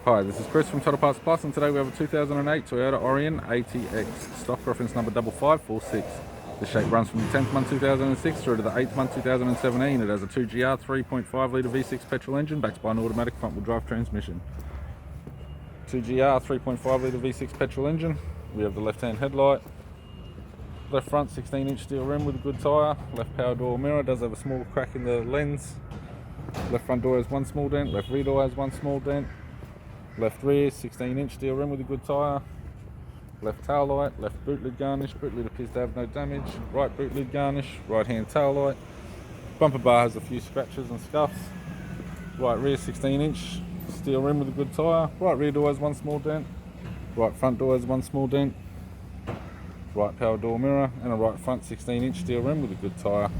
Hi, this is Chris from Total Parts Plus, and today we have a 2008 Toyota Aurion AT-X, stock reference number 5546. The shape runs from the 10th month 2006 through to the 8th month 2017. It has a 2GR 3.5 litre V6 petrol engine backed by an automatic front wheel drive transmission. 2GR 3.5 litre V6 petrol engine. We have the left hand headlight, left front 16-inch steel rim with a good tyre, left power door mirror, does have a small crack in the lens. Left front door has one small dent, left rear door has one small dent. Left rear 16-inch steel rim with a good tyre. Left tail light, left boot lid garnish, boot lid appears to have no damage. Right boot lid garnish, right hand tail light. Bumper bar has a few scratches and scuffs. Right rear 16-inch steel rim with a good tyre. Right rear door has one small dent. Right front door has one small dent. Right power door mirror and a right front 16-inch steel rim with a good tyre.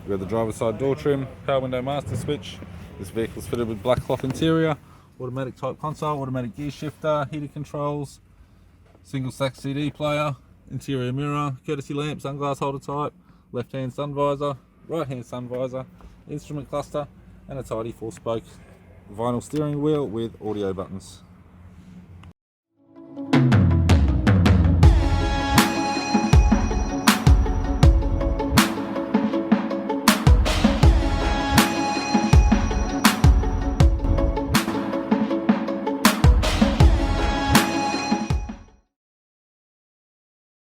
We have the driver's side door trim, power window master switch. This vehicle is fitted with black cloth interior, automatic type console, automatic gear shifter, heated controls, single stack CD player, interior mirror, courtesy lamp, sunglass holder type, left hand sun visor, right hand sun visor, instrument cluster and a tidy 4-spoke vinyl steering wheel with audio buttons.